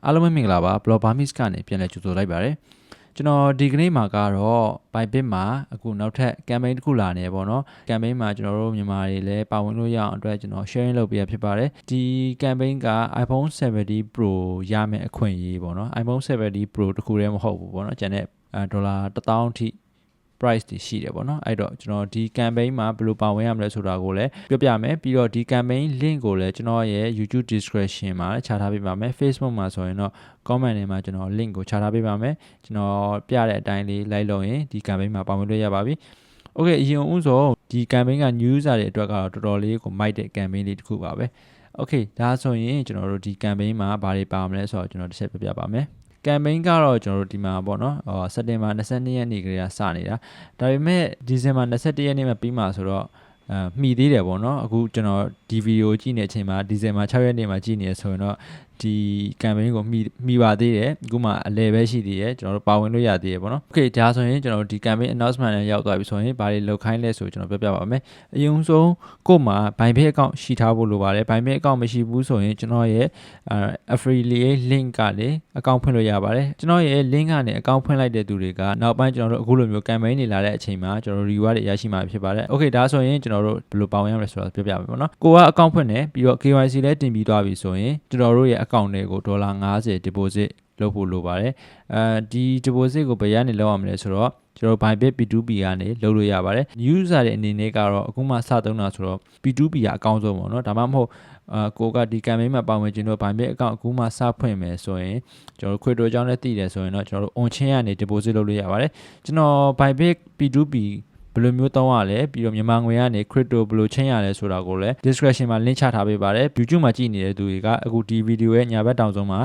အားလုံးပဲမင်္ဂလာပါ Blog Barmis ကနေပြန်လည်ကြိုဆိုလိုက်ပါတယ်ကျွန်တော်ဒီကနေ့မှာကတော့ Bybit မှာအခုနောက်ထပ် campaign တစ်ခုလာနေပေါ့နော် campaign မှာကျွန်တော်တို့မြန်မာတွေလည်းပါဝင်လို့ရအောင်အတွက်ကျွန်တော် sharing လုပ်ပေးရဖြစ်ပါတယ်ဒီ campaign က iPhone 70 Pro ရမယ်အခွင့်အရေးပေါ့နော် iPhone 70 Pro တခုတည်းမဟုတ်ဘူးပေါ့နော်ကျန်တဲ့ဒေါ်လာ1000အထိprice တွေရှိတယ်ပေါ့နော်အဲ့တော့ကျွန်တော်ဒီ campaign မှာဘယ်လိုပါဝင်ရမလဲဆိုတာကိုလည်းပြောပြမယ်ပြီးတော့ဒီ campaign link ကိုလည်းကျွန်တော်ရဲ့ YouTube description မှာချထားပေးပါမယ် Facebook မှာဆိုရင်တော့ comment ထဲမှာကျွန်တော် link ကိုချထားပေးပါမယ်ကျွန်တော်ပြတဲ့အတိုင်းလေးလိုက်လို့ရင်ဒီ campaign မှာပါဝင်လို့ရပါပြီ Okay အရင်ဦးဆုံးဒီ campaign က new user တွေအတွက်ကတော့တော်တော်လေးကိုမိုက်တဲ့ campaign လေးတစ်ခုပါပဲ Okay ဒါဆိုရင်ကျွန်တော်တို့ဒီ campaign မှာဘာတွေပါမလဲဆိုတော့ကျွန်တော်တစ်ချက်ပြပြပါမယ်campaign ကတော့ကျွန်တော်တို့ဒီမှာပေါ့နော်စက်တင်ဘာ22ရက်နေ့ကလေးကစနေတာဒါပေမဲ့ဒီဇင်ဘာ21ရက်နေ့မှာပြီးမှာဆိုတော့မှီသေးတယ်ပေါ့နော်အခုကျွန်တော်ဒီဗီဒီယိုကြည့်နေတဲ့အချိန်မှာဒီဇင်ဘာ6ရက်နေ့မှာကြည့်နေရဆိုရင်တော့ဒီ campaign ကိုမှီပါသေးတယ်အခုမှအလဲပဲရှိသေးတယ်ကျွန်တော်တို့ပါဝင်လို့ရသေးတယ်ပေါ့နော် Okay ဒါဆိုရင်ကျွန်တော်တို့ဒီ campaign announcement နဲ့ရောက်သွားပြီဆိုရင်ဘာတွေလုပ်ခိုင်းလဲဆိုကျွန်တော်ပြောပြပါမယ်အရင်ဆုံးကို့မှာ Bybit account ရှိထားဖို့လိုပါတယ် Bybit account မရှိဘူးဆိုရင်ကျွန်တော်ရဲ့affiliate link ကလေ account ဖွင့်လို့ရပါတယ်ကျွန်တော်ရဲ့ link ကနေ account ဖွင့်လိုက်တဲ့သူတွေကနောက်ပိုင်းကျွန်တော်တို့အခုလိုမျိုး campaign တွေလာတဲ့အချိန်မှာကျွန်တော်တို့ reward တွေရရှိမှာဖြစ်ပါတယ် Okay ဒါဆိုရင်ကျွန်တော်တို့ဘယ်လိုပါဝင်ရမလဲဆိုတာပြောပြမယ်ပေါ့နော်ကိုက account ဖွင့်တယ်ပြီးတော့ KYC လည်းတင်ပြီးသွားပြီဆိုရင်ကျွန်တော်တို့ရဲ့ account တွေကိုဒေါ်လာ50 deposit လုပ်ဖို့လိုပါတယ်ဒီ deposit ကိုဘယ်ရနေလောက်ရမလဲဆိုတော့ကျွန်တော် Bybit P2P ကနေလုပ်လို့ရပါတယ် user တွေအနေနဲ့ကတော့အခုမှစသုံးတာဆိုတော့ P2P ကအကောင်းဆုံးပေါ့နော်ဒါမှမဟုတ်ကိုကဒီ campaign မှာပါဝင်ခြင်းတော့ Bybit account အခုမှစဖွင့်မယ်ဆိုရင်ကျွန်တော် crypto အကြောင်းလည်းသိတယ်ဆိုရင်တော့ကျွန်တော်တို့ on chain ကနေ deposit လုပ်လို့ရပါတယ်ကျွန်တော် Bybit P2P ဘယ်လိုမျိုးသုံးရလဲပြီးတော့မြန်မာငွေကနေ crypto ဘယ်လိုချင်းရလဲဆိုတာကိုလည်း description မှာ link ချထားပေးပါတယ် YouTube မှာကြည့်နေတဲ့သူတွေကအခုဒီ video ရဲ့ညာဘက်တောင်ဆုံးမှာ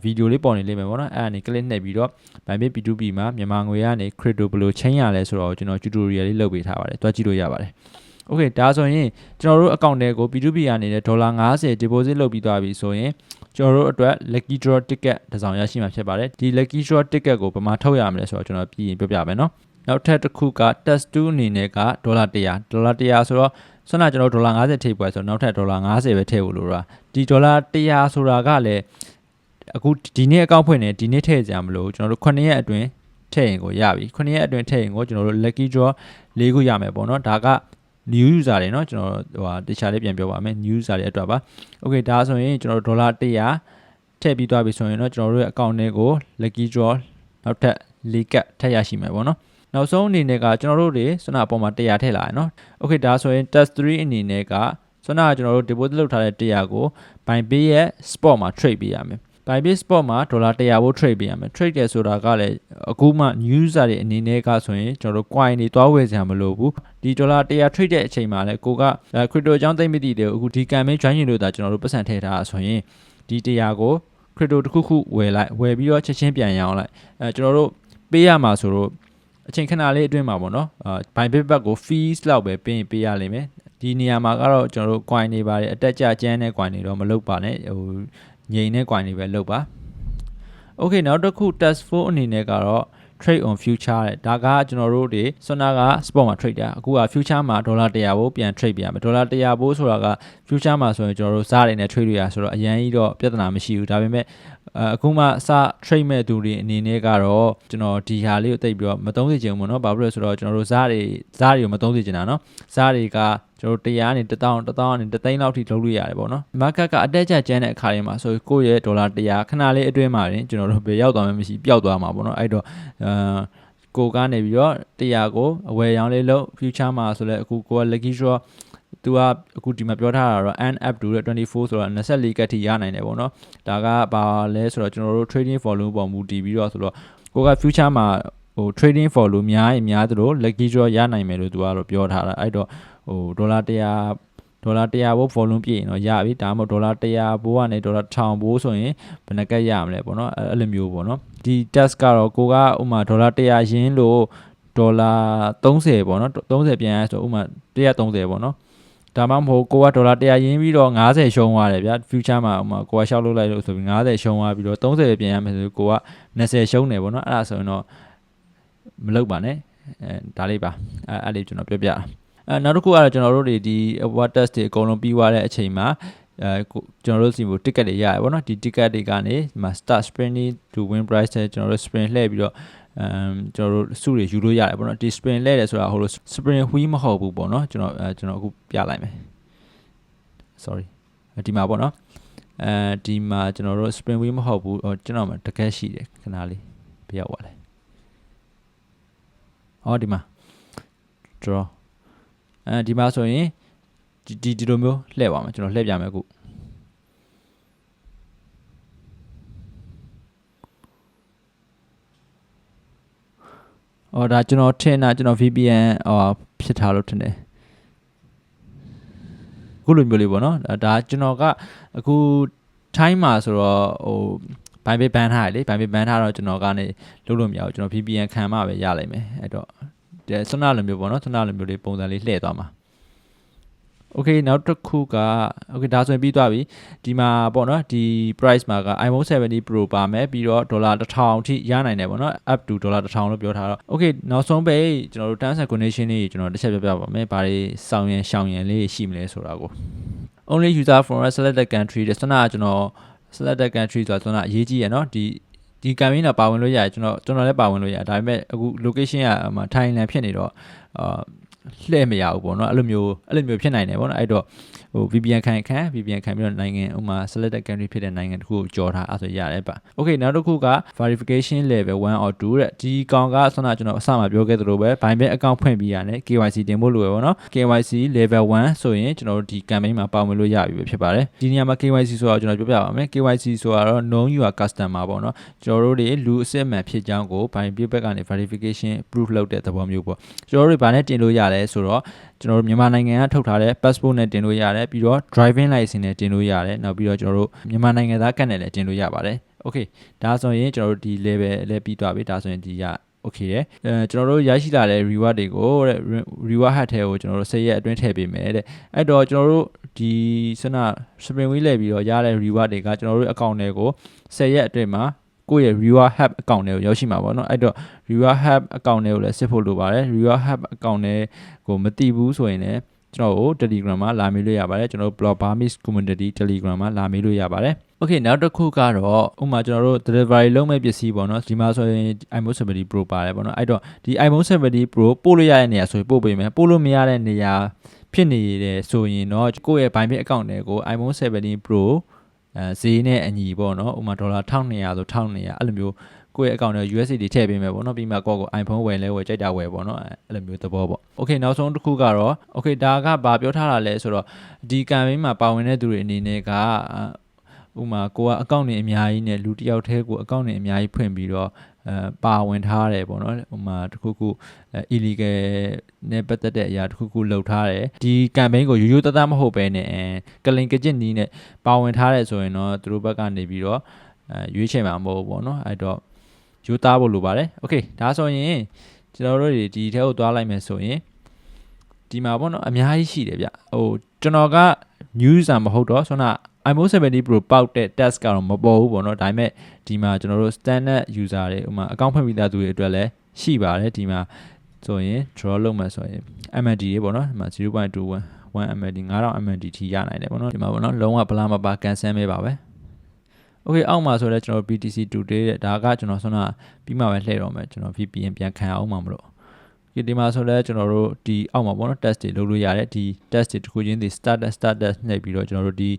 ဗီဒီယိုလေးပေါ်နေလိမ့်မယ်ပေါ့နော်အဲ့ဒါနေ click နှိပ်ပြီးတော့ Bybit P2P မှာမြန်မာငွေကနေ crypto ဘယ်လိုချင်းရလဲဆိုတော့ကျွန်တော် tutorial လေးလုပ်ပေးထားပါတယ်တွားကြည့်လို့ရပါတယ် Okay ဒါဆိုရင်ကျွန်တော်တို့ account တွေကို P2P ကနေဒေါ်လာ50 deposit လုပ်ပြီးသွားပြီဆိုရင်ကျွန်တော်တို့အတွက် lucky draw ticket တစ်စောင်ရရှိမှာဖြစ်ပါတယ်ဒီ lucky draw ticket ကိုဘယ်မှာထုတ်ရမလဲဆိုတော့ကျွန်တော်ပြီးရင်ပြောပြမယ်နော်နောက်ထပ်တစ်ခုက test 2အနေနဲ့ကဒေါ်လာ100ဆိုတော့ဆွမ်းနာကျွန်တော်ဒေါ်လာ50ထည့်ပွဲဆိုတော့နောက်ထပ်ဒေါ်လာ50ပဲထည့်ဖို့လိုတာဒီဒေါ်လာ100ဆိုတာကလည်းအခုဒီနေ့အကောင့်ဖွင့်နေဒီနေ့ထည့်ကြမလို့ကျွန်တော်တို့9ရက်အတွင်းထည့်ရင်ကိုရပြီ9ရက်အတွင်းထည့်ရင်ကိုကျွန်တော်တို့ lucky draw ၄ခုရမယ်ပေါ့နော်ဒါကnew user တွေเนาะကျွန်တော်တခြားလေးပြန်ပြောပါမယ် new user တွေအတွက်ပါ Okay ဒါဆိုရင်ကျွန်တော်ဒေါ်လာ100ထည့်ပြီးသွားပြီဆိုရင်တော့ကျွန်တော်တို့ရဲ့ account တွေကို lucky draw နောက်ထပ်4ကတ်ထည့်ရရှိမယ်ပေါ့နော်နောက်ဆုံးအနေနဲ့ကကျွန်တော်တို့တွေဆွမ်းနာအပေါ်မှာ100ထည့်လာရเนาะ Okay ဒါဆိုရင် test 3အနေနဲ့ကဆွမ်းနာကျွန်တော်တို့ deposit လုပ်ထားတဲ့100ကို Bybit ရဲ့ spot မှာ trade ပေးရမယ်Bybit spot မှာဒေါ်လာ100ဖို့ trade ပေးရမယ် trade တယ်ဆိုတာကလည်းအခုမှ new user တွေအနေနဲ့ကဆိုရင်ကျွန်တော်တို့ coin တွေတွားဝယ်စရာမလိုဘူးဒီဒေါ်လာ100 trade တဲ့အချိန်မှာလည်းကိုက crypto အကြောင်းသိမသိတယ်အခုဒီ campaign join လို့ဒါကျွန်တော်တို့ပတ်စံထည့်ထားတာဆိုရင်ဒီ100ကို crypto တစ်ခုခုဝယ်လိုက်ဝယ်ပြီးတော့ချက်ချင်းပြန်ရောင်းလိုက်ကျွန်တော်တို့ပေးရမှာဆိုတော့အချိန်ခဏလေးအတွင်းမှာပေါ့နော်Bybit ဘက်ကို fees လောက်ပဲပေးရလိမ့်မယ်ဒီနေရာမှာကတော့ကျွန်တော်တို့ coin တွေပါတယ်အတက်ကြကျန်းတဲ့ coin တွေတော့မလုပ်ပါနဲ့ဟိုငြိမ်တဲ့ coin တွေပဲလုပ်ပါ Okay နောက်တစ်ခု test 4အနေနဲ့ကတော့ trade on future တဲ့ဒါကကျွန်တော်တို့တွေဆွမ်းနာက spot မှာ trade တာအခုက future မှာဒေါ်လာ100ဖို့ပြန် trade ပြရမယ်ဒေါ်လာ100ဖို့ဆိုတာက future မှာဆိုရင်ကျွန်တော်တို့စားတွေနဲ့ trade လို့ရဆိုတော့အရင်ကြီးတော့ပြဿနာမရှိဘူးဒါပေမဲ့အခုမှစ trade မဲ့သူတွေအနေနဲ့ကတော့ကျွန်တော်ဒီဟာလေးကိုတိတ်ပြီးတော့မသုံးစေချင်ဘူးပေါ့နော်ဘာဖြစ်လို့လဲဆိုတော့ကျွန်တော်တို့စားတွေကိုမသုံးစေချင်တာနော်စားတွေကကျွန်တော်တို့100ကနေ1000ကနေ3သိန်းလောက်ထိလုပ်လို့ရတယ်ပေါ့နော် market ကအတက်ကျကျန်းတဲ့အခါတွေမှာဆိုကိုယ့်ရဲ့ဒေါ်လာ100ခဏလေးအတွင်းမှာတင်ကျွန်တော်တို့ပဲရောက်သွားမှမရှိပျောက်သွားမှာပေါ့နော်အဲ့တော့ကိုကနေပြီးတော့100ကိုအဝယ်ရောင်းလေးလုပ် future မှာဆိုလဲအခုကိုက lucky draw သူကအခုဒီမှာပြောထားတာတော့ n up to 24ဆိုတော့24ကတ်ထိရနိုင်တယ်ပေါ့နော်ဒါကဘာလဲဆိုတော့ကျွန်တော်တို့ trading volume ပေါ်မူတည်ပြီးတော့ဆိုတော့ကိုက future မှာဟို trading volume များရင်များသလို lucky draw ရနိုင်မယ်လို့သူကတော့ပြောထားတာအဲ့တော့ဟိုဒေါ်လာ100ဘို့ volume ပြည့်ရင်တော့ရပြီဒါမှမဟုတ်ဒေါ်လာ100ဘို့ကနေဒေါ်လာ1000ဘို့ဆိုရင်ဘယ်နှကတ်ရမလဲပေါ့နော်အဲ့လိုမျိုးပေါ့နော်ဒီ test ကတော့ကိုကဥမာဒေါ်လာ100ရင်းလို့ဒေါ်လာ30ပေါ့နော်30ပြန်ရဆိုဥမာ130ပေါ့နော်ဒါမှမဟုတ်ကိုကဒေါ်လာ100ရင်းပြီးတော့50ရှုံးသွားတယ်ဗျာ future မှာဥမာကိုကရှောက်လုပ်လိုက်လို့ဆိုပြီး50ရှုံးသွားပြီးတော့30ပြန်ရမယ်ဆိုကိုက20ရှုံးတယ်ပေါ့နော်အဲ့ဒါဆိုရင်တော့မလုပ်ပါနဲ့ဒါလေးပါအဲ့လေးကျွန်တော်ပြောပြတာနောက်တစ်ခုကတော့ကျွန်တော်တို့တွေဒီ what test တွေအကုန်လုံးပြီးသွားတဲ့အချိန်မှာ ကျွန်တော်တို့စီကို ticket တွေရတယ်ပေါ့နော်ဒီ ticket တွေကနေဒီမှာ start sprinting to win prize တဲ့ကျွန်တော်တို့ sprint လှည့်ပြီးတော့ကျွန်တော်တို့စုတွေယူလို့ရတယ်ပေါ့နော်ဒီ sprint လှည့်တယ်ဆိုတာဟိုလို sprint wheel မဟုတ်ဘူးပေါ့နော်ကျွန်တော်အခုပြလိုက်မယ် sorry ဒီမှာပေါ့နော်ဒီမှာကျွန်တော်တို့ sprint wheel မဟုတ်ဘူးကျွန်တော်မှာတကယ်ရှိတယ်ခဏလေးပြရောက်သွားလဲဒီမှာ draw ဒီမှာဆိုရင်ဒီလိုမျိုးလှည့်ပါမယ်ကျွန်တော်လှည့်ပြမယ်အခုဒါကျွန်တော်ထင်တာကျွန်တော် VPN ဖြစ်ထားလို့ထင်တယ်အခုလိုမျိုးလေးပေါ့နော်ဒါကျွန်တော်ကအခု time မှာဆိုတော့ဘိုင်ဘေးဘန်ထားတယ်လေဘိုင်ဘေးဘန်ထားတော့ကျွန်တော်ကနေလုပ်လို့မရဘူးကျွန်တော် VPN ခံမှပဲရလိမ့်မယ်အဲ့တော့ဆွမ်းနာလိုမျိုးပေါ့နော်ဆွမ်းနာလိုမျိုးလေးပုံစံလေးလှည့်သွားမှာOkay နောက်တစ်ခုက okay ဒါဆိုရင်ပြီးသွားပြီဒီမှာပေါ့နော်ဒီ price မှာက iPhone 70 Pro ပါမယ်ပြီးတော့$1000အထိရနိုင်တယ်ပေါ့နော် up to $1000လို့ပြောထားတော့ okay နောက်ဆုံးပဲကျွန်တော်တို့ terms and condition လေးကျွန်တော်တစ်ချက်ပြပါမယ်ဘာတွေစောင့်ရင်ရှောင်ရင်လေးရှိမလဲဆိုတာကို only user from a selected country တဲ့ဆွမ်းနာကျွန်တော် selected country ဆိုတာဆွမ်းနာအရေးကြီးရနော်ဒီ campaign တော့ပါဝင်လို့ရတယ်ကျွန်တော်လည်းပါဝင်လို့ရတယ်ဒါပေမဲ့အခု location ကထိုင်လန်ဖြစ်နေတော့လှည့်မရဘူးပေါ့နော်အဲ့လိုမျိုးဖြစ်နိုင်တယ်ပေါ့နော်အဲ့တော့VPN ခံပြီးတော့နိုင်ငံဥမာ selected country ဖြစ်တဲ့နိုင်ငံတစ်ခုကိုကြော်ထားအဲ့ဆိုရတယ်ပါ Okay နောက်တစ်ခုက verification level 1 or 2တဲ့ဒီကောင်ကဆွမ်းနာကျွန်တော်အစမှာပြောခဲ့သလိုပဲ Bybit account ဖွင့်ပြီးရတယ် KYC တင်ဖို့လိုရပေါ့နော် KYC level 1ဆိုရင်ကျွန်တော်တို့ဒီ campaign မှာပါဝင်လို့ရပြီပဲဖြစ်ပါတယ်ဒီနေရာမှာ KYC ဆိုတော့ကျွန်တော်ပြောပြပါမယ် KYC ဆိုတာတော့ known your customer ပေါ့နော်ကျွန်တော်တို့တွေလူအစစ်အမှန်ဖြစ်ကြောင်းကို Bybit ဘက်ကနေ verification proof လုပ်တဲ့သဘောမျိုးပေါ့ကျွန်တော်တို့တွေဗာနဲ့တင်လို့ရတယ်ဆိုတော့ကျွန်တော်တို့မြန်မာနိုင်ငံကထုတ်ထားတဲ့ passport နဲ့တင်လို့ရတယ်ပြီးတော့ driving license နဲ့တင်လို့ရတယ်နောက်ပြီးတော့ကျွန်တော်တို့မြန်မာနိုင်ငံသားကတ်နဲ့လည်းတင်လို့ရပါတယ် Okay ဒါဆိုရင်ကျွန်တော်တို့ဒီ level လည်းပြီးသွားပြီဒါဆိုရင်ဒီက okay တယ်ကျွန်တော်တို့ရရှိလာတဲ့ reward တွေကိုတဲ့ reward hat ထဲကိုကျွန်တော်တို့10ရက်အတွင်းထည့်ပေးမယ်တဲ့အဲ့တော့ကျွန်တော်တို့ဒီစန spring wheel လဲပြီးတော့ရတဲ့ reward တွေကကျွန်တော်တို့ account တွေကို10ရက်အတွင်းမှာကိုယ့်ရဲ့ reward hub account တွေကိုရောက်ရှိမှာပေါ့နော်အဲ့တော့ reward hub account တွေကိုလည်းစစ်ဖို့လိုပါတယ် reward hub account တွေကိုမသိဘူးဆိုရင်လည်းကျွန်တော်တို့ Telegram မှာလာမေးလို့ရပါတယ်ကျွန်တော်တို့ Blog Barmis Community Telegram မှာလာမေးလို့ရပါတယ် Okay နောက်တစ်ခုကတော့ဥပမာကျွန်တော်တို့ delivery လုပ်မဲ့ပစ္စည်းပေါ့နော်ဒီမှာဆိုရင် iPhone 70 Pro ပါတယ်ပေါ့နော်အဲ့တော့ဒီ iPhone 70 Pro ပို့လို့ရတဲ့နေရာဆိုရင်ပို့ပေးမယ်ပို့လို့မရတဲ့နေရာဖြစ်နေတယ်ဆိုရင်တော့ကိုယ့်ရဲ့ Bybit account တွေကို iPhone 70 Pro ဈေးနဲ့အညီပေါ့နော်ဥပမာ$1200ဆို$1200အဲ့လိုမျိုးကိုယ့်ရဲ့ account တွေ USDT ထည့်ပေးမယ်ပေါ့နော်ပြီးမှကိုယ့်ကို iPhone ဝယ်လဲဝယ်ကြိုက်တာဝယ်ပေါ့နော်အဲ့လိုမျိုးသဘောပေါ့ Okay နောက်ဆုံးတစ်ခုကတော့ Okay ဒါကဘာပြောထားတာလဲဆိုတော့ဒီ campaign မှာပါဝင်တဲ့သူတွေအနေနဲ့ကဥမာကိုကအကောင့်တွေအများကြီးနဲ့လူတစ်ယောက်တည်းကိုအကောင့်တွေအများကြီးဖွင့်ပြီးတော့ပါဝင်ထားတယ်ပေါ့နော်ဥမာတစ်ခု illegal နဲ့ပတ်သက်တဲ့အရာတစ်ခုလုပ်ထားတယ်ဒီ campaign ကိုရိုးသားမဟုတ်ပဲနဲ့ကလင်ကကြစ်နီးနဲ့ပါဝင်ထားတယ်ဆိုရင်တော့သူတို့ဘက်ကနေပြီးတော့ရွေးချယ်မှာမဟုတ်ဘူးပေါ့နော်အဲ့တော့ရိုးသားဖို့လိုပါတယ် Okay ဒါဆိုရင်ကျွန်တော်တို့ဒီထဲကိုသွားလိုက်မယ်ဆိုရင်ဒီမှာပေါ့နော်အများကြီးရှိတယ်ဗျကျွန်တော်က news မဟုတ်တော့ဆိုတော့iPhone 70 Pro ပေါက်တဲ့ test ကတော့မပေါ်ဘူးပေါ့နော်ဒါပေမဲ့ဒီမှာကျွန်တော်တို့ standard user တွေဥပမာ account ဖွင့်ပြီးသားသူတွေအတွက်လည်းရှိပါတယ်ဒီမှာဆိုရင် draw လုပ်မှဆိုရင် MND တွေပေါ့နော်ဒီမှာ 0.21 MND 9000 MND ထိရနိုင်တယ်ပေါ့နော်ဒီမှာပေါ့နော်လုံးဝဗလာမပါ cancel မဲပါပဲ Okay အောက်မှာဆိုတော့ကျွန်တော် BTC today တဲ့ဒါကကျွန်တော်ဆိုတော့ပြီးမှပဲလှည့်တော့မယ်ကျွန်တော် VPN ပြန်ခံအောင်မှာမလို့ဒီမှာဆိုတော့ကျွန်တော်တို့ဒီအောက်မှာပေါ့နော် test တွေလုပ်လို့ရတယ်ဒီ test တွေတစ်ခုချင်းဒီ startနှိပ်ပြီးတော့ကျွန်တော်တို့ဒီ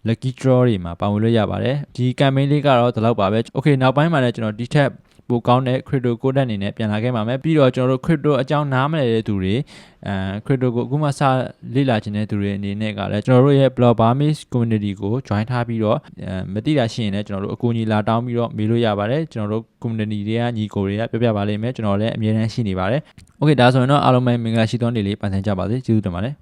lucky draw တွေမှာပါဝင်လို့ရပါတယ်ဒီ campaign လေးကတော့ဒီလောက်ပါပဲ Okay နောက်ပိုင်းမှာလည်းကျွန်တော်ဒီထက်ပိုကောင်းတဲ့ crypto code အနေနဲ့ပြန်လာခဲ့ပါမယ်ပြီးတော့ကျွန်တော်တို့ crypto အကြောင်းနားမလည်တဲ့သူတွေcrypto ကိုအခုမှစလေ့လာခြင်းတဲ့သူတွေအနေနဲ့ကလည်းကျွန်တော်တို့ရဲ့ Blog Barmis community ကို join ထားပြီးတော့မသိတာရှိရင်လည်းကျွန်တော်တို့အကူအညီလာတောင်းပြီးတော့မေးလို့ရပါတယ်ကျွန်တော်တို့ community တွေကညီကိုတွေကပြောပြပါလိမ့်မယ်ကျွန်တော်လည်းအမြဲတမ်းရှိနေပါတယ် Okay ဒါဆိုရင်တော့အားလုံးပဲမင်္ဂလာရှိသောနေ့လေးပန်ဆင်ကြပါစေကျေးဇူးတင်ပါတယ်